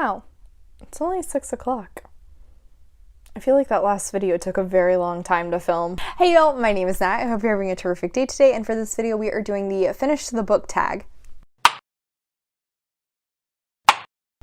Wow, it's only 6 o'clock. I feel like that last video took a very long time to film. Hey y'all, my name is Nat. I hope you're having a terrific day today, and for this video we are doing the finish the book tag.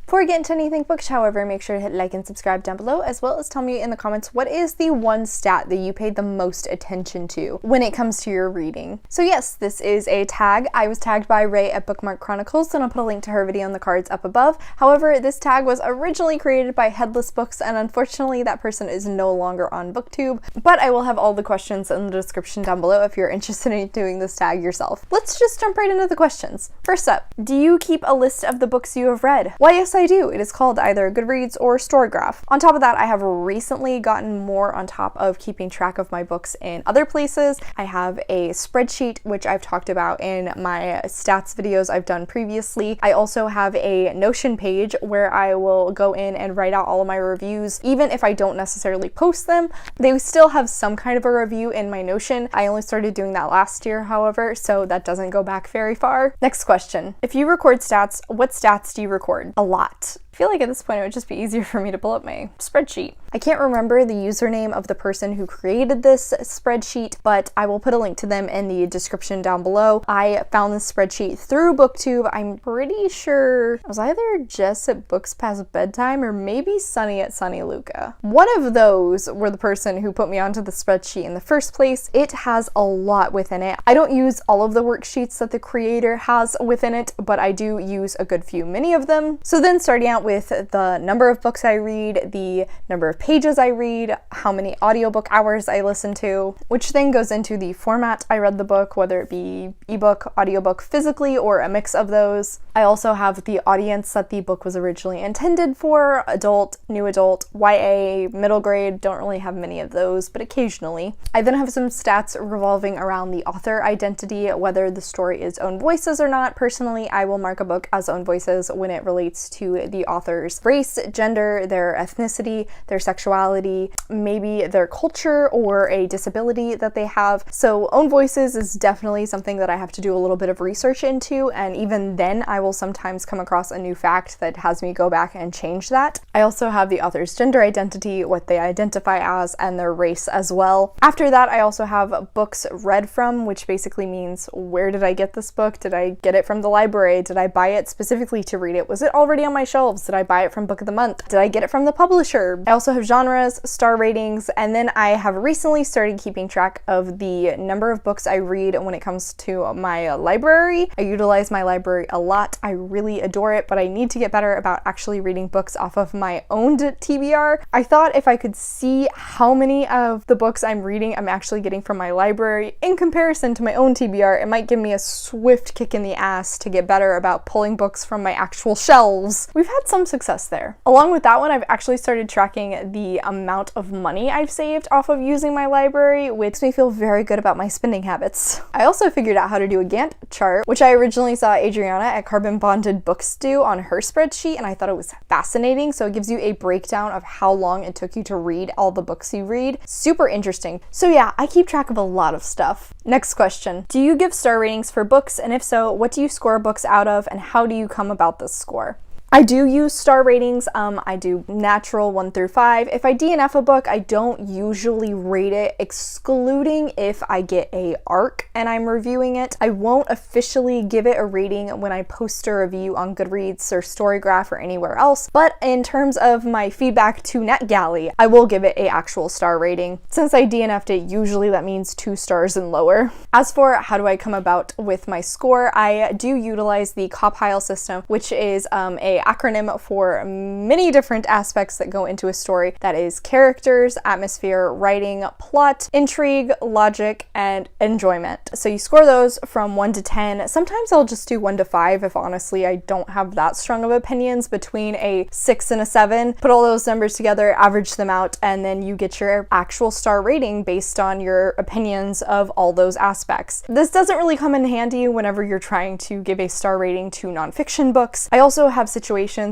Before we get into anything bookish, however, make sure to hit like and subscribe down below, as well as tell me in the comments what is the one stat that you paid the most attention to when it comes to your reading. So yes, this is a tag. I was tagged by Ray at Bookmark Chronicles, and I'll put a link to her video in the cards up above. However, this tag was originally created by Headless Books, and unfortunately that person is no longer on BookTube, but I will have all the questions in the description down below if you're interested in doing this tag yourself. Let's just jump right into the questions. First up, do you keep a list of the books you have read? Why, yes, I do. It is called either Goodreads or Storygraph. On top of that, I have recently gotten more on top of keeping track of my books in other places. I have a spreadsheet, which I've talked about in my stats videos I've done previously. I also have a Notion page where I will go in and write out all of my reviews. Even if I don't necessarily post them, they still have some kind of a review in my Notion. I only started doing that last year, however, so that doesn't go back very far. Next question. If you record stats, what stats do you record? A lot. I feel like at this point it would just be easier for me to pull up my spreadsheet. I can't remember the username of the person who created this spreadsheet, but I will put a link to them in the description down below. I found this spreadsheet through BookTube. I'm pretty sure it was either Jess at Books Past Bedtime or maybe Sunny at Sunny Luca. One of those were the person who put me onto the spreadsheet in the first place. It has a lot within it. I don't use all of the worksheets that the creator has within it, but I do use a good few, many of them. So then starting out with the number of books I read, the number of pages I read, how many audiobook hours I listen to, which then goes into the format I read the book, whether it be ebook, audiobook, physically, or a mix of those. I also have the audience that the book was originally intended for: adult, new adult, YA, middle grade. Don't really have many of those, but occasionally. I then have some stats revolving around the author identity, whether the story is own voices or not. Personally, I will mark a book as own voices when it relates to the author's race, gender, their ethnicity, their sexuality, maybe their culture or a disability that they have. So own voices is definitely something that I have to do a little bit of research into, and even then I will sometimes come across a new fact that has me go back and change that. I also have the author's gender identity, what they identify as, and their race as well. After that, I also have books read from, which basically means where did I get this book? Did I get it from the library? Did I buy it specifically to read it? Was it already on my shelves? Did I buy it from Book of the Month? Did I get it from the publisher? I also have genres, star ratings, and then I have recently started keeping track of the number of books I read when it comes to my library. I utilize my library a lot. I really adore it, but I need to get better about actually reading books off of my owned TBR. I thought if I could see how many of the books I'm reading I'm actually getting from my library in comparison to my own TBR, it might give me a swift kick in the ass to get better about pulling books from my actual shelves. We've had some success there. Along with that one, I've actually started tracking the amount of money I've saved off of using my library, which makes me feel very good about my spending habits. I also figured out how to do a Gantt chart, which I originally saw Adriana at Carbon Bonded Books do on her spreadsheet, and I thought it was fascinating. So it gives you a breakdown of how long it took you to read all the books you read. Super interesting. So yeah, I keep track of a lot of stuff. Next question. Do you give star ratings for books? And if so, what do you score books out of, and how do you come about this score? I do use star ratings. I do natural 1 through 5. If I DNF a book, I don't usually rate it, excluding if I get a ARC and I'm reviewing it. I won't officially give it a rating when I post a review on Goodreads or Storygraph or anywhere else, but in terms of my feedback to NetGalley, I will give it a actual star rating. Since I DNF'd it, usually that means 2 stars and lower. As for how do I come about with my score, I do utilize the Compile system, which is a acronym for many different aspects that go into a story. That is characters, atmosphere, writing, plot, intrigue, logic, and enjoyment. So you score those from 1 to 10. Sometimes I'll just do 1 to 5 if honestly I don't have that strong of opinions between a 6 and a 7. Put all those numbers together, average them out, and then you get your actual star rating based on your opinions of all those aspects. This doesn't really come in handy whenever you're trying to give a star rating to nonfiction books. I also have situations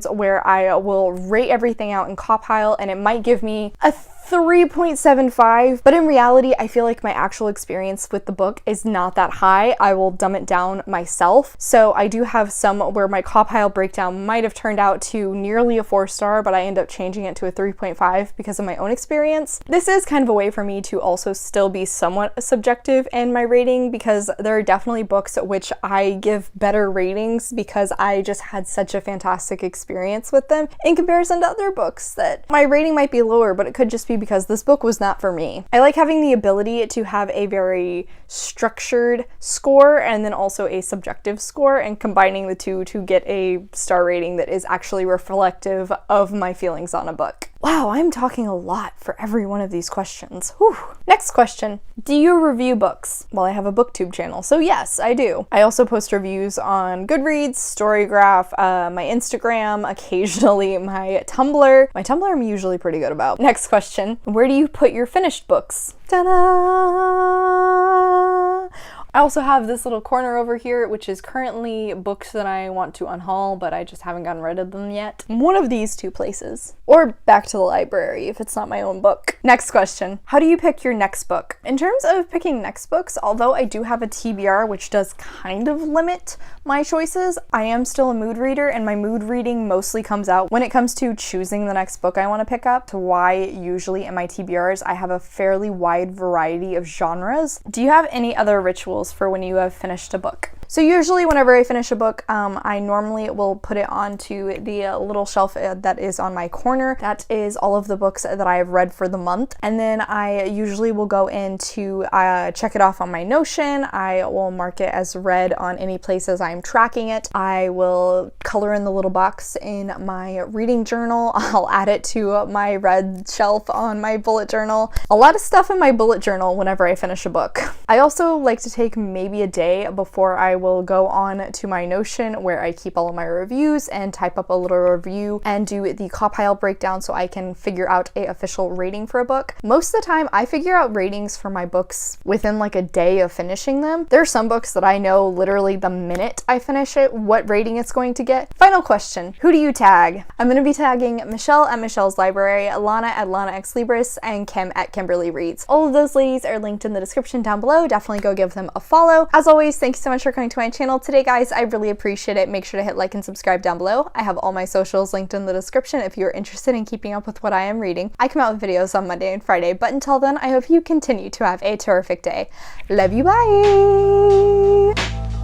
where I will rate everything out in Compile, and it might give me a 3.75, but in reality, I feel like my actual experience with the book is not that high. I will dumb it down myself. So I do have some where my compile breakdown might have turned out to nearly a 4-star, but I end up changing it to a 3.5 because of my own experience. This is kind of a way for me to also still be somewhat subjective in my rating, because there are definitely books at which I give better ratings because I just had such a fantastic experience with them in comparison to other books that my rating might be lower, but it could just be because this book was not for me. I like having the ability to have a very structured score and then also a subjective score, and combining the two to get a star rating that is actually reflective of my feelings on a book. Wow, I'm talking a lot for every one of these questions. Whew. Next question. Do you review books? Well, I have a BookTube channel, so yes, I do. I also post reviews on Goodreads, Storygraph, my Instagram, occasionally my Tumblr. My Tumblr I'm usually pretty good about. Next question. Where do you put your finished books? Ta-da! I also have this little corner over here, which is currently books that I want to unhaul, but I just haven't gotten rid of them yet. One of these two places. Or back to the library if it's not my own book. Next question. How do you pick your next book? In terms of picking next books, although I do have a TBR, which does kind of limit my choices, I am still a mood reader, and my mood reading mostly comes out when it comes to choosing the next book I want to pick up. To why usually in my TBRs I have a fairly wide variety of genres. Do you have any other rituals for when you have finished a book? So usually whenever I finish a book, I normally will put it onto the little shelf that is on my corner. That is all of the books that I have read for the month. And then I usually will go in to check it off on my Notion. I will mark it as read on any places I'm tracking it. I will color in the little box in my reading journal. I'll add it to my read shelf on my bullet journal. A lot of stuff in my bullet journal whenever I finish a book. I also like to take maybe a day before I will go on to my Notion where I keep all of my reviews and type up a little review and do the compile breakdown so I can figure out a official rating for a book. Most of the time I figure out ratings for my books within like a day of finishing them. There are some books that I know literally the minute I finish it what rating it's going to get. Final question. Who do you tag? I'm going to be tagging Michelle at Michelle's Library, Lana at Lana X Libris, and Kim at Kimberly Reads. All of those ladies are linked in the description down below. Definitely go give them a follow. As always, thank you so much for coming to my channel today, guys. I really appreciate it. Make sure to hit like and subscribe down below. I have all my socials linked in the description if you're interested in keeping up with what I am reading. I come out with videos on Monday and Friday, but until then, I hope you continue to have a terrific day. Love you, bye!